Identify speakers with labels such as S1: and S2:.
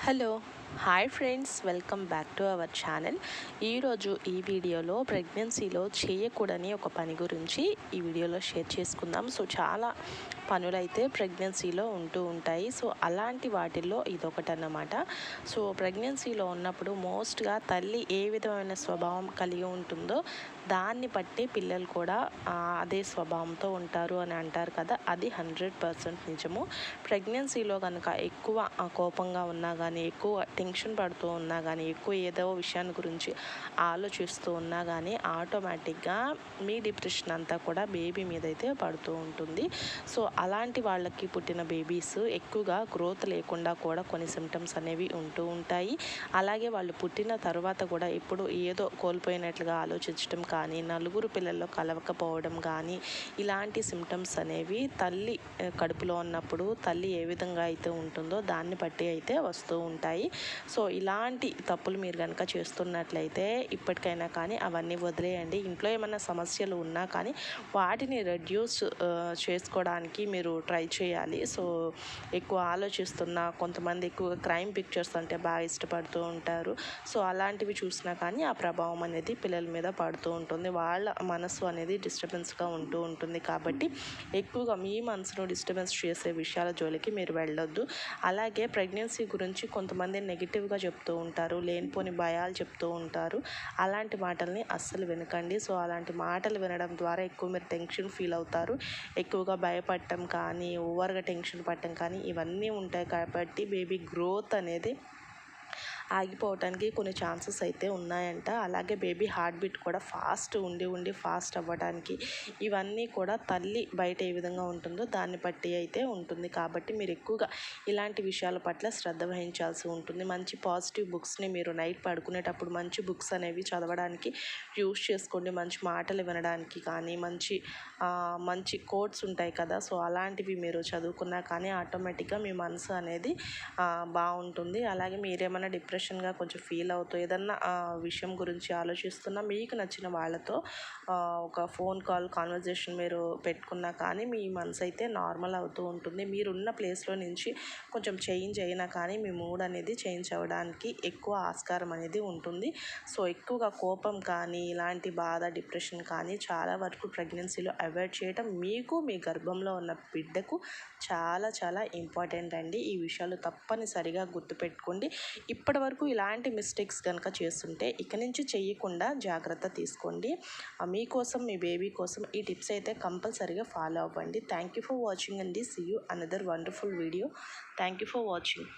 S1: Hello hi friends, welcome back to our channel. ఈరోజు ఈ వీడియోలో ప్రెగ్నెన్సీలో చేయకూడని ఒక పని గురించి ఈ వీడియోలో షేర్ చేసుకుందాం. సో చాలా పనులైతే ప్రెగ్నెన్సీలో ఉంటూ ఉంటాయి. సో అలాంటి వాటిల్లో ఇదొకటి అన్నమాట. సో ప్రెగ్నెన్సీలో ఉన్నప్పుడు మోస్ట్గా తల్లి ఏ విధమైన స్వభావం కలిగి ఉంటుందో దాన్ని బట్టి పిల్లలు కూడా అదే స్వభావంతో ఉంటారు అని అంటారు కదా, అది 100% నిజము. ప్రెగ్నెన్సీలో కనుక ఎక్కువ కోపంగా ఉన్నా కానీ, ఎక్కువ టెన్షన్ పడుతూ ఉన్నా కానీ, ఎక్కువ ఏదో విషయాన్ని గురించి ఆలోచిస్తూ ఉన్నా కానీ ఆటోమేటిక్గా మీ డిప్రెషన్ అంతా కూడా బేబీ మీద అయితే పడుతూ ఉంటుంది. సో అలాంటి వాళ్ళకి పుట్టిన బేబీస్ ఎక్కువగా గ్రోత్ లేకుండా కూడా కొన్ని సిమ్టమ్స్ అనేవి ఉంటూ ఉంటాయి. అలాగే వాళ్ళు పుట్టిన తర్వాత కూడా ఇప్పుడు ఏదో కోల్పోయినట్లుగా ఆలోచించడం కానీ, నలుగురు పిల్లల్లో కలవకపోవడం కానీ, ఇలాంటి సిమ్టమ్స్ అనేవి తల్లి కడుపులో ఉన్నప్పుడు తల్లి ఏ విధంగా అయితే ఉంటుందో దాన్ని బట్టి అయితే వస్తూ ఉంటాయి. సో ఇలాంటి తప్పులు మీరు కనుక చేస్తున్నట్లయితే ఇప్పటికైనా కానీ అవన్నీ వదిలేయండి. ఇంట్లో ఏమైనా సమస్యలు ఉన్నా కానీ వాటిని రెడ్యూస్ చేసుకోవడానికి మీరు ట్రై చేయాలి. సో ఎక్కువ ఆలోచిస్తున్న కొంతమంది ఎక్కువగా క్రైమ్ పిక్చర్స్ అంటే బాగా ఇష్టపడుతూ ఉంటారు. సో అలాంటివి చూసినా కానీ ఆ ప్రభావం అనేది పిల్లల మీద పడుతూ ఉంటుంది. వాళ్ళ మనసు అనేది డిస్టర్బెన్స్గా ఉంటూ ఉంటుంది. కాబట్టి ఎక్కువగా మీ మనసును డిస్టర్బెన్స్ చేసే విషయాల జోలికి మీరు వెళ్ళొద్దు. అలాగే ప్రెగ్నెన్సీ గురించి కొంతమంది నెగిటివ్గా చెప్తూ ఉంటారు, లేనిపోని భయాలు చెప్తూ ఉంటారు. అలాంటి మాటల్ని అస్సలు వినకండి. సో అలాంటి మాటలు వినడం ద్వారా ఎక్కువ మీరు టెన్షన్ ఫీల్ అవుతారు. ఎక్కువగా భయపడటం కానీ, ఓవర్గా టెన్షన్ పడటం కానీ ఇవన్నీ ఉంటాయి. కాబట్టి బేబీ గ్రోత్ అనేది ఆగిపోవటానికి కొన్ని ఛాన్సెస్ అయితే ఉన్నాయంట. అలాగే బేబీ హార్ట్ బీట్ కూడా ఫాస్ట్ ఉండి ఫాస్ట్ అవ్వడానికి ఇవన్నీ కూడా తల్లి బయట ఏ విధంగా ఉంటుందో దాన్ని బట్టి అయితే ఉంటుంది. కాబట్టి మీరు ఎక్కువగా ఇలాంటి విషయాల పట్ల శ్రద్ధ వహించాల్సి ఉంటుంది. మంచి పాజిటివ్ బుక్స్ని మీరు నైట్ పడుకునేటప్పుడు మంచి బుక్స్ అనేవి చదవడానికి యూస్ చేసుకోండి. మంచి మాటలు వినడానికి కానీ, మంచి కోట్స్ ఉంటాయి కదా, సో అలాంటివి మీరు చదువుకున్నా కానీ ఆటోమేటిక్గా మీ మనసు అనేది బాగుంటుంది. అలాగే మీరేమైనా డిప్రెషన్గా కొంచెం ఫీల్ అవుతూ ఏదన్నా విషయం గురించి ఆలోచిస్తున్నా మీకు నచ్చిన వాళ్ళతో ఒక ఫోన్ కాల్ కాన్వర్జేషన్ మీరు పెట్టుకున్నా కానీ మీ మనసు అయితే నార్మల్ అవుతూ ఉంటుంది. మీరున్న ప్లేస్లో నుంచి కొంచెం చేంజ్ అయినా కానీ మీ మూడ్ అనేది చేంజ్ అవ్వడానికి ఎక్కువ ఆస్కారం అనేది ఉంటుంది. సో ఎక్కువగా కోపం కానీ, ఇలాంటి బాధ, డిప్రెషన్ కానీ చాలా వరకు ప్రెగ్నెన్సీలో అవాయిడ్ చేయటం మీకు, మీ గర్భంలో ఉన్న బిడ్డకు చాలా చాలా ఇంపార్టెంట్ అండి. ఈ విషయాలు తప్పనిసరిగా గుర్తుపెట్టుకోండి. ఇప్పటి వరకు ఇలాంటి మిస్టేక్స్ కనుక చేస్తుంటే ఇక నుంచి చేయకుండా జాగ్రత్త తీసుకోండి. మీకోసం, మీ బేబీ కోసం ఈ టిప్స్ అయితే కంపల్సరీగా ఫాలో అవ్వండి. థ్యాంక్ యూ ఫర్ వాచింగ్ అండి. See you another wonderful video. Thank you for watching.